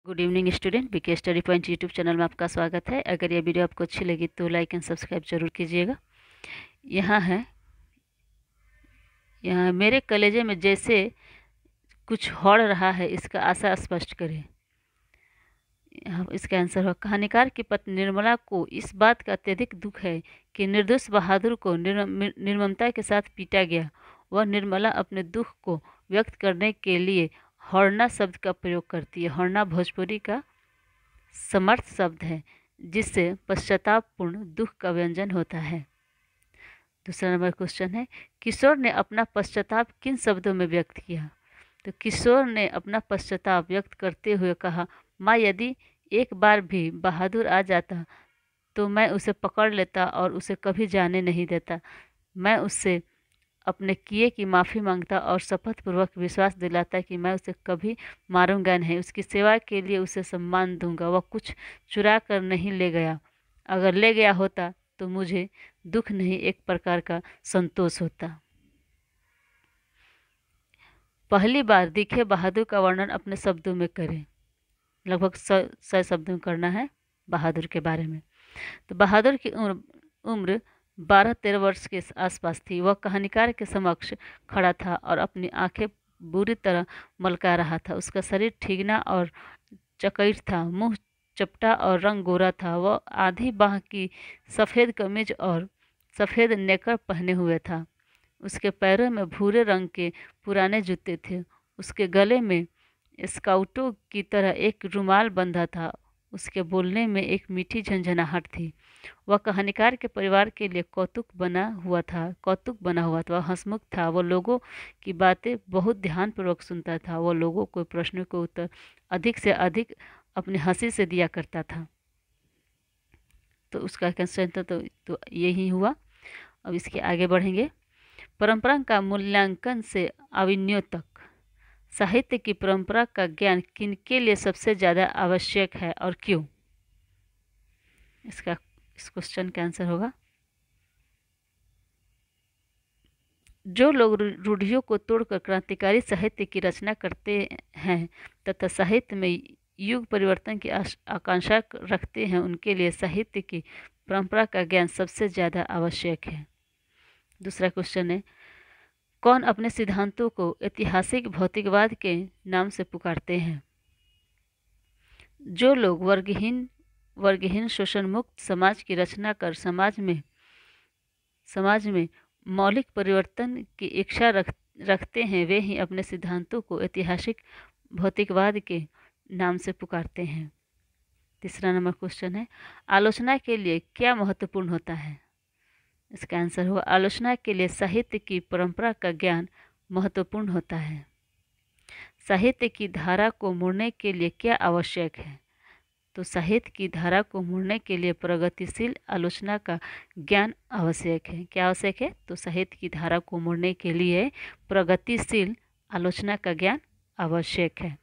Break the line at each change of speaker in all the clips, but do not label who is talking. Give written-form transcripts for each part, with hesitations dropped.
Good evening student, BK study point YouTube channel में आपका स्वागत है। अगर ये वीडियो आपको अच्छी लगी तो लाइक एंड सब्सक्राइब जरूर कीजिएगा। यहाँ मेरे कलेजे में जैसे कुछ हौड़ रहा है, इसका आशा स्पष्ट करें। यहाँ इसका आंसर हो, कहानीकार की पत्नी निर्मला को इस बात का अत्यधिक दुख है कि निर्दोष बहादुर को निर्ममता के साथ पीटा गया। वह निर्मला अपने दुख को व्यक्त करने के लिए हौड़ना शब्द का प्रयोग करती है। हौड़ना भोजपुरी का समर्थ शब्द है जिससे पश्चातापपूर्ण दुख का व्यंजन होता है। दूसरा नंबर क्वेश्चन है, किशोर ने अपना पश्चाताप किन शब्दों में व्यक्त किया? तो किशोर ने अपना पश्चाताप व्यक्त करते हुए कहा, माँ, यदि एक बार भी बहादुर आ जाता तो मैं उसे पकड़ लेता और उसे कभी जाने नहीं देता। मैं उससे अपने किए की माफ़ी मांगता और शपथ पूर्वक विश्वास दिलाता कि मैं उसे कभी मारूंगा नहीं। उसकी सेवा के लिए उसे सम्मान दूंगा। वह कुछ चुरा कर नहीं ले गया। अगर ले गया होता तो मुझे दुख नहीं, एक प्रकार का संतोष होता। पहली बार दिखे बहादुर का वर्णन अपने शब्दों में करें। लगभग 100 शब्दों में करना है बहादुर के बारे में। तो बहादुर की उम्र 12-13 वर्ष के आसपास थी। वह कहानीकार के समक्ष खड़ा था और अपनी आंखें बुरी तरह मलका रहा था। उसका शरीर ठीगना और चकैत था, मुंह चपटा और रंग गोरा था। वह आधी बाह की सफ़ेद कमीज और सफ़ेद नेकर पहने हुए था। उसके पैरों में भूरे रंग के पुराने जूते थे। उसके गले में स्काउटों की तरह एक रुमाल बंधा था। उसके बोलने में एक मीठी झंझनाहट थी। वह कहानीकार के परिवार के लिए कौतुक बना हुआ था। वह हंसमुख था। वह लोगों की बातें बहुत ध्यानपूर्वक सुनता था। वह लोगों के प्रश्नों को उत्तर अधिक से अधिक अपनी हंसी से दिया करता था। तो उसका क्वेश्चन था तो यही हुआ। अब इसके आगे बढ़ेंगे। परंपरा का मूल्यांकन से अविन्यों तक साहित्य की परंपरा का ज्ञान किनके लिए सबसे ज़्यादा आवश्यक है और क्यों? इस क्वेश्चन का आंसर होगा, जो लोग रूढ़ियों को तोड़कर क्रांतिकारी साहित्य की रचना करते हैं तथा साहित्य में युग परिवर्तन की आकांक्षा रखते हैं, उनके लिए साहित्य की परंपरा का ज्ञान सबसे ज़्यादा आवश्यक है। दूसरा क्वेश्चन है, कौन अपने सिद्धांतों को ऐतिहासिक भौतिकवाद के नाम से पुकारते हैं? जो लोग वर्गहीन शोषण मुक्त समाज की रचना कर समाज में मौलिक परिवर्तन की इच्छा रखते हैं, वे ही अपने सिद्धांतों को ऐतिहासिक भौतिकवाद के नाम से पुकारते हैं। तीसरा नंबर क्वेश्चन है, आलोचना के लिए क्या महत्वपूर्ण होता है? इसका आंसर होगा, आलोचना के लिए साहित्य की परंपरा का ज्ञान महत्वपूर्ण होता है। साहित्य की धारा को मोड़ने के लिए क्या आवश्यक है? तो साहित्य की धारा को मोड़ने के लिए प्रगतिशील आलोचना का ज्ञान आवश्यक है। क्या आवश्यक है? तो साहित्य की धारा को मोड़ने के लिए प्रगतिशील आलोचना का ज्ञान आवश्यक है।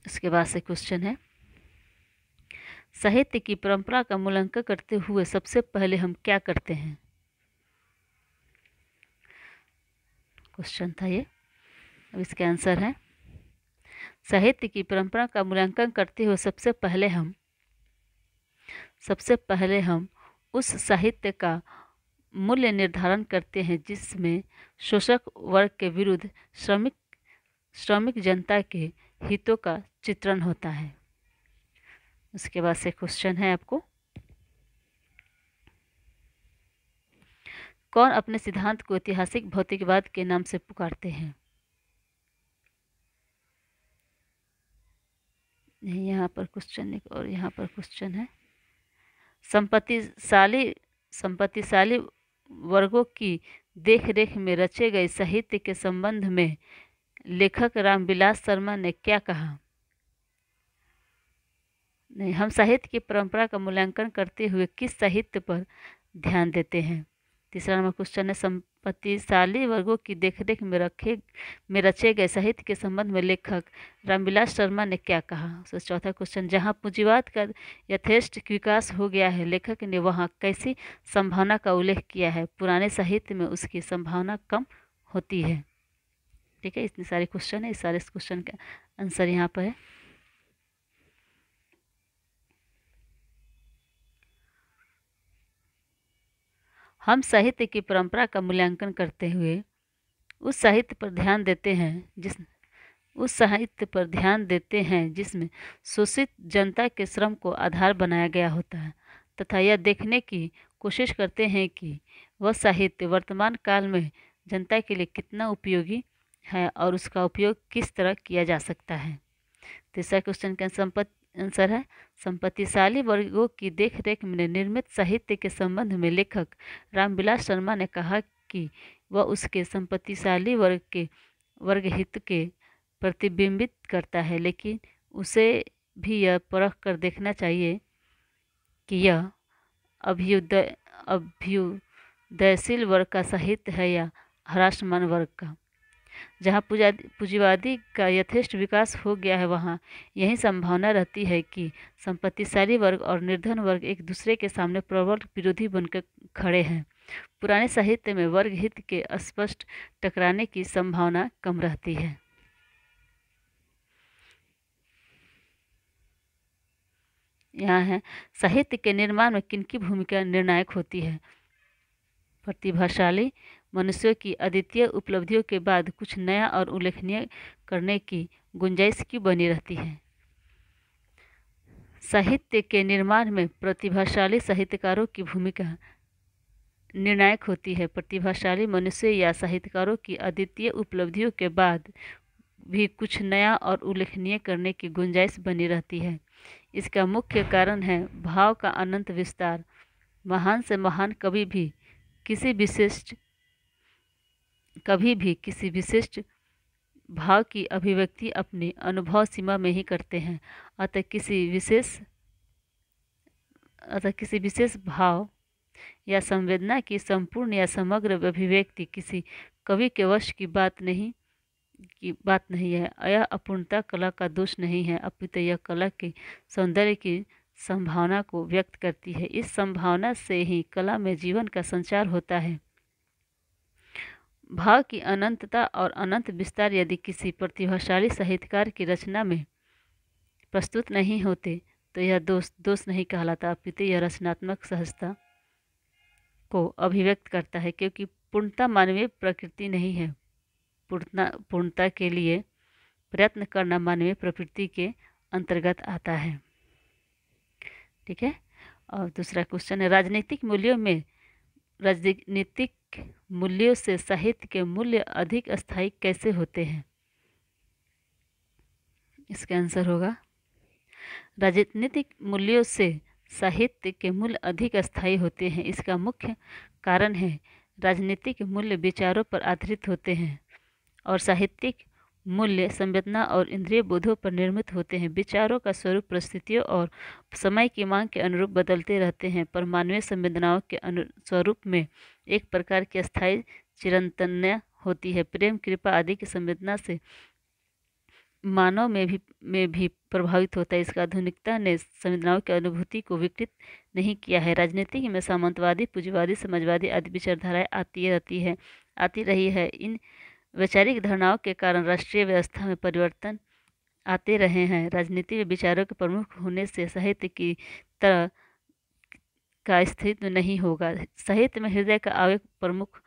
इसके बाद से क्वेश्चन है, साहित्य की परंपरा का मूल्यांकन करते हुए सबसे पहले हम क्या करते हैं? क्वेश्चन था ये। अब इसके आंसर है, साहित्य की परंपरा का मूल्यांकन करते हुए सबसे पहले हम उस साहित्य का मूल्य निर्धारण करते हैं जिसमें शोषक वर्ग के विरुद्ध श्रमिक जनता के हितों का चित्रण होता है। उसके बाद से क्वेश्चन है आपको, कौन अपने सिद्धांत को ऐतिहासिक भौतिकवाद के नाम से पुकारते हैं? यहाँ पर क्वेश्चन है और यहाँ पर क्वेश्चन है, संपत्तिशाली वर्गों की देखरेख में रचे गए साहित्य के संबंध में लेखक रामविलास शर्मा ने क्या कहा? नहीं, हम साहित्य की परंपरा का मूल्यांकन करते हुए किस साहित्य पर ध्यान देते हैं? तीसरा नंबर क्वेश्चन है, संपत्तिशाली वर्गों की देखरेख में रचे गए साहित्य के संबंध में लेखक रामविलास शर्मा ने क्या कहा? तो चौथा क्वेश्चन, जहां पूंजीवाद का यथेष्ट विकास हो गया है, लेखक ने वहां कैसी संभावना का उल्लेख किया है? पुराने साहित्य में उसकी संभावना कम होती है। ठीक है, इतने सारे क्वेश्चन है। इस सारे क्वेश्चन का आंसर यहाँ पर है। हम साहित्य की परंपरा का मूल्यांकन करते हुए उस साहित्य पर ध्यान देते हैं जिसमें शोषित जनता के श्रम को आधार बनाया गया होता है, तथा यह देखने की कोशिश करते हैं कि वह साहित्य वर्तमान काल में जनता के लिए कितना उपयोगी है और उसका उपयोग किस तरह किया जा सकता है। तीसरा क्वेश्चन का आंसर है संपत्तिशाली वर्गों की देखरेख में निर्मित साहित्य के संबंध में लेखक रामविलास शर्मा ने कहा कि वह उसके संपत्तिशाली वर्ग हित के प्रतिबिंबित करता है, लेकिन उसे भी यह परख कर देखना चाहिए कि यह अभ्युदयशील वर्ग का साहित्य है या ह्रासमान वर्ग का। जहाँ पूंजीवादी का यथेष्ट विकास हो गया है, वहाँ यही संभावना रहती है कि संपत्तिशाली वर्ग और निर्धन वर्ग एक दूसरे के सामने प्रबल विरोधी बनकर खड़े हैं। पुराने साहित्य में वर्ग हित के स्पष्ट टकराने की संभावना कम रहती है। यहाँ है साहित्य के निर्माण में किनकी भूमिका निर्णायक होती है। प्रतिभाशाली मनुष्यों की अद्वितीय उपलब्धियों के बाद कुछ नया और उल्लेखनीय करने की गुंजाइश क्यों बनी रहती है। साहित्य के निर्माण में प्रतिभाशाली साहित्यकारों की भूमिका निर्णायक होती है। प्रतिभाशाली मनुष्य या साहित्यकारों की अद्वितीय उपलब्धियों के बाद भी कुछ नया और उल्लेखनीय करने की गुंजाइश बनी रहती है। इसका मुख्य कारण है भाव का अनंत विस्तार। महान से महान कभी भी किसी विशिष्ट भाव की अभिव्यक्ति अपनी अनुभव सीमा में ही करते हैं। अतः किसी विशेष भाव या संवेदना की संपूर्ण या समग्र अभिव्यक्ति किसी कवि के वश की बात नहीं है। यह अपूर्णता कला का दोष नहीं है, अपितु यह कला के सौंदर्य की संभावना को व्यक्त करती है। इस संभावना से ही कला में जीवन का संचार होता है। भाव की अनंतता और अनंत विस्तार यदि किसी प्रतिभाशाली साहित्यकार की रचना में प्रस्तुत नहीं होते तो यह दोष नहीं कहलाता, अपितु यह रचनात्मक सहजता को अभिव्यक्त करता है, क्योंकि पूर्णता मानवीय प्रकृति नहीं है। पूर्णता के लिए प्रयत्न करना मानवीय प्रवृत्ति के अंतर्गत आता है। ठीक है। और दूसरा क्वेश्चन है राजनीतिक मूल्यों से साहित्य के मूल्य अधिक स्थायी कैसे होते हैं। इसका आंसर होगा राजनीतिक मूल्यों से साहित्य के मूल्य अधिक स्थायी होते हैं। इसका मुख्य कारण है राजनीतिक मूल्य विचारों पर आधारित होते हैं और साहित्यिक मूल्य संवेदना और इंद्रिय बोधों पर निर्मित होते हैं। विचारों का स्वरूप परिस्थितियों और समय की मांग के अनुरूप बदलते रहते हैं, पर मानवीय संवेदनाओं के स्वरूप में एक प्रकार की अस्थायी चिरंतन्य होती है। प्रेम, कृपा आदि की संवेदना से मानव में भी प्रभावित होता है। इसका आधुनिकता ने संवेदनाओं की अनुभूति को विकृत नहीं किया है। राजनीति में सामंतवादी, पूंजीवादी, समाजवादी आदि विचारधाराएं आती रही है। इन वैचारिक धारणाओं के कारण राष्ट्रीय व्यवस्था में परिवर्तन आते रहे हैं। राजनीति में विचारों के प्रमुख होने से साहित्य की तरह का अस्तित्व नहीं होगा। साहित्य में हृदय का आवेग प्रमुख